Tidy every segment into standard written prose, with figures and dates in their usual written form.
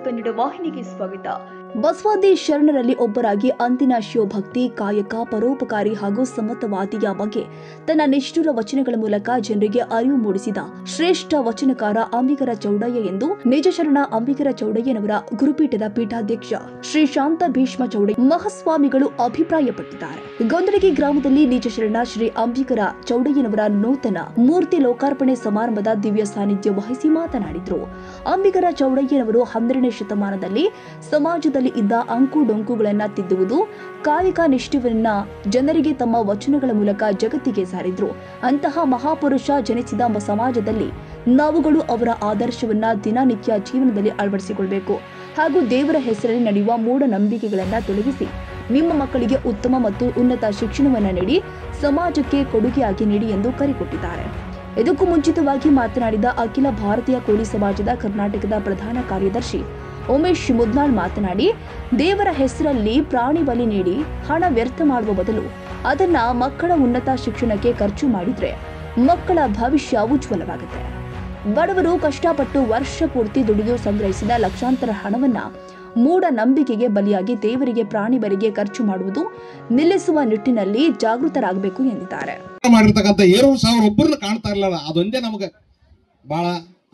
ಕನ್ನಡ ವಾಹಿನಿಗೆ ಸ್ವಾಗತ. ಬಸವಾದಿ ಶರಣರಲ್ಲಿ ಒಬ್ಬರಾಗಿ ಅಂದಿನ ಶಿವಭಕ್ತಿ, ಕಾಯಕ, ಪರೋಪಕಾರಿ ಹಾಗೂ ಸಮತ್ವವಾದಿಯ ಬಗ್ಗೆ ತನ್ನ ನಿಷ್ಠುರ ವಚನಗಳ ಮೂಲಕ ಜನರಿಗೆ ಅರಿವು ಮೂಡಿಸಿದ ಶ್ರೇಷ್ಠ ವಚನಕಾರ ಅಂಬಿಗರ ಚೌಡಯ್ಯ ಎಂದು ನಿಜಶರಣ ಅಂಬಿಗರ ಚೌಡಯ್ಯನವರ ಗುರುಪೀಠದ ಪೀಠಾಧ್ಯಕ್ಷ ಶ್ರೀ ಶಾಂತ ಭೀಷ್ಮ ಚೌಡಯ್ಯ ಮಹಾಸ್ವಾಮಿಗಳು ಅಭಿಪ್ರಾಯಪಟ್ಟಿದ್ದಾರೆ. ಗೊಂದಲಗಿ ಗ್ರಾಮದಲ್ಲಿ ನಿಜಶರಣ ಶ್ರೀ ಅಂಬಿಗರ ಚೌಡಯ್ಯನವರ ನೂತನ ಮೂರ್ತಿ ಲೋಕಾರ್ಪಣೆ ಸಮಾರಂಭದ ದಿವ್ಯ ಸಾನ್ನಿಧ್ಯ ವಹಿಸಿ ಮಾತನಾಡಿದರು. ಅಂಬಿಗರ ಚೌಡಯ್ಯನವರು 12ನೇ ಶತಮಾನದಲ್ಲಿ ಸಮಾಜದಲ್ಲಿ ಇದ್ದ ಅಂಕು ಡೊಂಕುಗಳನ್ನ ತಿದ್ದುವುದು, ಕಾಯಕ ನಿಷ್ಠೆಯನ್ನ ಜನರಿಗೆ ತಮ್ಮ ವಚನಗಳ ಮೂಲಕ ಜಗತ್ತಿಗೆ ಸಾರಿದ್ರು. ಅಂತಹ ಮಹಾಪುರುಷ ಜನಿಸಿದ ಸಮಾಜದಲ್ಲಿ ನಾವುಗಳು ಅವರ ಆದರ್ಶವನ್ನ ದಿನನಿತ್ಯ ಜೀವನದಲ್ಲಿ ಅಳವಡಿಸಿಕೊಳ್ಳಬೇಕು ಹಾಗೂ ದೇವರ ಹೆಸರಲ್ಲಿ ನಡೆಯುವ ಮೂಢನಂಬಿಕೆಗಳನ್ನ ತೊಲಗಿಸಿ ನಿಮ್ಮ ಮಕ್ಕಳಿಗೆ ಉತ್ತಮ ಮತ್ತು ಉನ್ನತ ಶಿಕ್ಷಣವನ್ನ ನೀಡಿ ಸಮಾಜಕ್ಕೆ ಕೊಡುಗೆಯಾಗಿ ನೀಡಿ ಎಂದು ಕರೆ ಕೊಟ್ಟಿದ್ದಾರೆ. ಇದಕ್ಕೂ ಮುಂಚಿತವಾಗಿ ಮಾತನಾಡಿದ ಅಖಿಲ ಭಾರತೀಯ ಕೋಲಿ ಸಮಾಜದ ಕರ್ನಾಟಕದ ಪ್ರಧಾನ ಕಾರ್ಯದರ್ಶಿ ಉಮೇಶ್ ಮುದ್ನಾಳ್ ಮಾತನಾಡಿ, ದೇವರ ಹೆಸರಲ್ಲಿ ಪ್ರಾಣಿ ಬಲಿ ನೀಡಿ ಹಣ ವ್ಯರ್ಥ ಮಾಡುವ ಬದಲು ಅದನ್ನ ಮಕ್ಕಳ ಉನ್ನತ ಶಿಕ್ಷಣಕ್ಕೆ ಖರ್ಚು ಮಾಡಿದ್ರೆ ಮಕ್ಕಳ ಭವಿಷ್ಯ ಉಜ್ವಲವಾಗುತ್ತೆ. ಬಡವರು ಕಷ್ಟಪಟ್ಟು ವರ್ಷ ಪೂರ್ತಿ ದುಡಿದು ಸಂಗ್ರಹಿಸಿದ ಲಕ್ಷಾಂತರ ಹಣವನ್ನ ಮೂಢನಂಬಿಕೆಗೆ ಬಲಿಯಾಗಿ ದೇವರಿಗೆ ಪ್ರಾಣಿ ಬಲಿಗೆ ಖರ್ಚು ಮಾಡುವುದು ನಿಲ್ಲಿಸುವ ನಿಟ್ಟಿನಲ್ಲಿ ಜಾಗೃತರಾಗಬೇಕು ಎಂದಿದ್ದಾರೆ. ಮಾಡಿರ್ತಕ್ಕಂಥ 2,000 ಒಬ್ಬರನ್ನ ಕಾಣ್ತಾ ಇರಲಿಲ್ಲ, ಅದೊಂದೇ ನಮಗೆ ಬಹಳ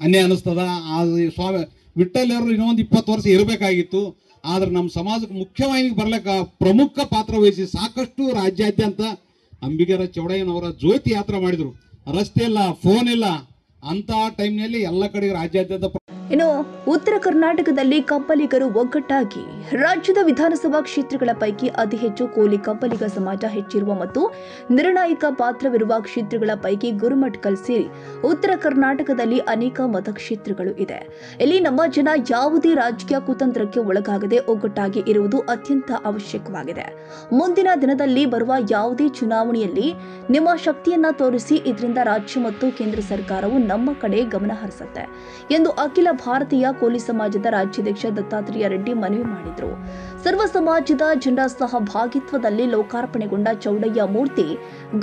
ಅನ್ಯಾಯ ಅನಿಸ್ತದ. ಆ ಸ್ವಾಮಿ ವಿಠ್ಠಲರು ಇನ್ನೊಂದು 20 ವರ್ಷ ಇರಬೇಕಾಗಿತ್ತು. ಆದ್ರೆ ನಮ್ಮ ಸಮಾಜಕ್ಕೆ ಮುಖ್ಯವಾಹಿನಿಗೆ ಬರ್ಲಿಕ್ಕೆ ಪ್ರಮುಖ ಪಾತ್ರ ವಹಿಸಿ ಸಾಕಷ್ಟು ರಾಜ್ಯಾದ್ಯಂತ ಅಂಬಿಗರ ಚೌಡಯ್ಯನವರ ಜ್ಯೋತಿ ಯಾತ್ರೆ ಮಾಡಿದ್ರು. ರಸ್ತೆ ಇಲ್ಲ, ಫೋನ್ ಇಲ್ಲ, ಅಂತ ಟೈಮ್ನಲ್ಲಿ ಎಲ್ಲ ಕಡೆ ರಾಜ್ಯಾದ್ಯಂತ. ಇನ್ನು ಉತ್ತರ ಕರ್ನಾಟಕದಲ್ಲಿ ಕಬ್ಬಲಿಗರು ಒಗ್ಗಟ್ಟಾಗಿ ರಾಜ್ಯದ ವಿಧಾನಸಭಾ ಕ್ಷೇತ್ರಗಳ ಪೈಕಿ ಅತಿ ಹೆಚ್ಚು ಕೋಲಿ ಕಬ್ಬಲಿಗ ಸಮಾಜ ಹೆಚ್ಚಿರುವ ಮತ್ತು ನಿರ್ಣಾಯಕ ಪಾತ್ರವಿರುವ ಕ್ಷೇತ್ರಗಳ ಪೈಕಿ ಗುರುಮಠಕಲ್ ಸೇರಿ ಉತ್ತರ ಕರ್ನಾಟಕದಲ್ಲಿ ಅನೇಕ ಮತಕ್ಷೇತ್ರಗಳು ಇದೆ. ಇಲ್ಲಿ ನಮ್ಮ ಜನ ಯಾವುದೇ ರಾಜಕೀಯ ಕುತಂತ್ರಕ್ಕೆ ಒಳಗಾಗದೆ ಒಗ್ಗಟ್ಟಾಗಿ ಇರುವುದು ಅತ್ಯಂತ ಅವಶ್ಯಕವಾಗಿದೆ. ಮುಂದಿನ ದಿನದಲ್ಲಿ ಬರುವ ಯಾವುದೇ ಚುನಾವಣೆಯಲ್ಲಿ ನಿಮ್ಮ ಶಕ್ತಿಯನ್ನ ತೋರಿಸಿ, ಇದರಿಂದ ರಾಜ್ಯ ಮತ್ತು ಕೇಂದ್ರ ಸರ್ಕಾರವು ನಮ್ಮ ಕಡೆ ಗಮನ ಹರಿಸುತ್ತೆ ಎಂದು ಅಖಿಲ ಭಾರತೀಯ ಕೋಲಿ ಸಮಾಜದ ರಾಜ್ಯಾಧ್ಯಕ್ಷ ದತ್ತಾತ್ರೇಯ ರೆಡ್ಡಿ ಮನವಿ ಮಾಡಿದರು. ಸರ್ವ ಸಮಾಜದ ಜನರ ಸಹಭಾಗಿತ್ವದಲ್ಲಿ ಲೋಕಾರ್ಪಣೆಗೊಂಡ ಚೌಡಯ್ಯ ಮೂರ್ತಿ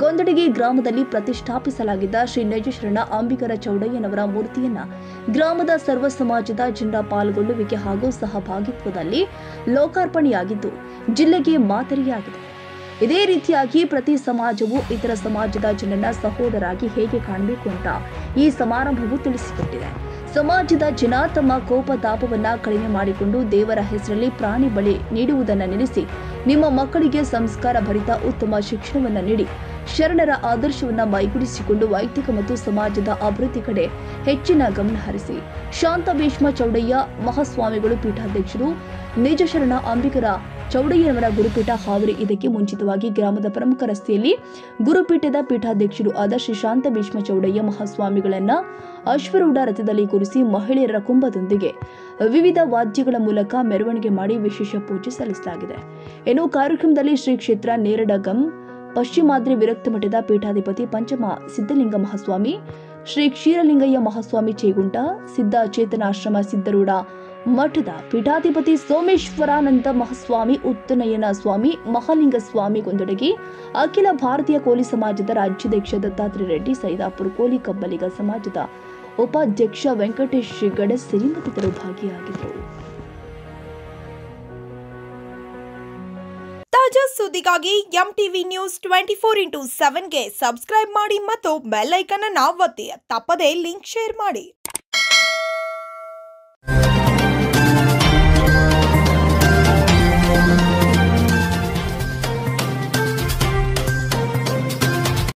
ಗೊಂದಡಗಿ ಗ್ರಾಮದಲ್ಲಿ ಪ್ರತಿಷ್ಠಾಪಿಸಲಾಗಿದ್ದ ಶ್ರೀ ನಿಜಶರಣ ಅಂಬಿಗರ ಚೌಡಯ್ಯನವರ ಮೂರ್ತಿಯನ್ನ ಗ್ರಾಮದ ಸರ್ವ ಸಮಾಜದ ಜನರ ಪಾಲ್ಗೊಳ್ಳುವಿಕೆ ಹಾಗೂ ಸಹಭಾಗಿತ್ವದಲ್ಲಿ ಲೋಕಾರ್ಪಣೆಯಾಗಿದ್ದು ಜಿಲ್ಲೆಗೆ ಮಾದರಿಯಾಗಿದೆ. ಇದೇ ರೀತಿಯಾಗಿ ಪ್ರತಿ ಸಮಾಜವು ಇತರ ಸಮಾಜದ ಜನರನ್ನ ಸಹೋದರಾಗಿ ಹೇಗೆ ಕಾಣಬೇಕು ಅಂತ ಈ ಸಮಾರಂಭವು ತಿಳಿಸಿಕೊಟ್ಟಿದೆ. ಸಮಾಜದ ಜನ ತಮ್ಮ ಕೋಪ ತಾಪವನ್ನ ಕಡಿಮೆ ಮಾಡಿಕೊಂಡು ದೇವರ ಹೆಸರಲ್ಲಿ ಪ್ರಾಣಿ ಬಲಿ ನೀಡುವುದನ್ನು ನಿಲ್ಲಿಸಿ ನಿಮ್ಮ ಮಕ್ಕಳಿಗೆ ಸಂಸ್ಕಾರ ಭರಿತ ಉತ್ತಮ ಶಿಕ್ಷಣವನ್ನ ನೀಡಿ ಶರಣರ ಆದರ್ಶವನ್ನ ಮೈಗೂಡಿಸಿಕೊಂಡು ವೈಯಕ್ತಿಕ ಮತ್ತು ಸಮಾಜದ ಅಭಿವೃದ್ಧಿ ಕಡೆ ಹೆಚ್ಚಿನ ಗಮನ ಹರಿಸಿ. ಶಾಂತ ಭೀಷ್ಮ ಚೌಡಯ್ಯ ಮಹಾಸ್ವಾಮಿಗಳು ಪೀಠಾಧ್ಯಕ್ಷರು, ನಿಜಶರಣ ಅಂಬಿಗರ ಚೌಡಯ್ಯನವರ ಗುರುಪೀಠ ಹಾವೇರಿ. ಇದಕ್ಕೆ ಮುಂಚಿತವಾಗಿ ಗ್ರಾಮದ ಪ್ರಮುಖ ರಸ್ತೆಯಲ್ಲಿ ಗುರುಪೀಠದ ಪೀಠಾಧ್ಯಕ್ಷರು ಆದ ಶ್ರೀ ಶಾಂತ ಭೀಷ್ಮ ಚೌಡಯ್ಯ ಮಹಾಸ್ವಾಮಿಗಳನ್ನ ಅಶ್ವರೂಢ ರಥದಲ್ಲಿ ಕೂರಿಸಿ ಮಹಿಳೆಯರ ಕುಂಭದೊಂದಿಗೆ ವಿವಿಧ ವಾದ್ಯಗಳ ಮೂಲಕ ಮೆರವಣಿಗೆ ಮಾಡಿ ವಿಶೇಷ ಪೂಜೆ ಸಲ್ಲಿಸಲಾಗಿದೆ. ಇನ್ನು ಕಾರ್ಯಕ್ರಮದಲ್ಲಿ ಶ್ರೀ ಕ್ಷೇತ್ರ ನೇರಡಗಂ ಪಶ್ಚಿಮಾದ್ರಿ ವಿರಕ್ತ ಮಠದ ಪೀಠಾಧಿಪತಿ ಪಂಚಮ ಸಿದ್ದಲಿಂಗ ಮಹಾಸ್ವಾಮಿ, ಶ್ರೀ ಕ್ಷೀರಲಿಂಗಯ್ಯ ಮಹಾಸ್ವಾಮಿ ಚೇಗುಂಟ, ಸಿದ್ಧ ಚೇತನಾಶ್ರಮ ಸಿದ್ದರೂಢ ಮಠದ ಪೀಠಾಧಿಪತಿ ಸೋಮೇಶ್ವರಾನಂದ ಮಹಾಸ್ವಾಮಿ, ಉತ್ತನಯನ ಸ್ವಾಮಿ, ಮಹಾಲಿಂಗ ಸ್ವಾಮಿ ಗೊಂದಡಗಿ, ಅಖಿಲ ಭಾರತೀಯ ಕೋಲಿ ಸಮಾಜದ ರಾಜ್ಯಾಧ್ಯಕ್ಷ ದತ್ತಾತ್ರೇಯ ರೆಡ್ಡಿ, ಸೈದಾಪುರ ಕೋಲಿ ಕಬ್ಬಲಿಗ ಸಮಾಜದ ಉಪಾಧ್ಯಕ್ಷ ವೆಂಕಟೇಶ್ ಗಡಸಿರಿ ಮತ್ತಿತರರು ಭಾಗಿಯಾಗಿದ್ದರು. ತಾಜಾ ಸುದ್ದಿಗಾಗಿ ಎಂಟಿವಿ ನ್ಯೂಸ್ 24x7ಗೆ ಸಬ್ಸ್ಕ್ರೈಬ್ ಮಾಡಿ ಮತ್ತು ಬೆಲ್ ಐಕಾನ್ ಅನ್ನು ಒತ್ತಿ. ತಪ್ಪದೇ ಲಿಂಕ್ ಶೇರ್ ಮಾಡಿ.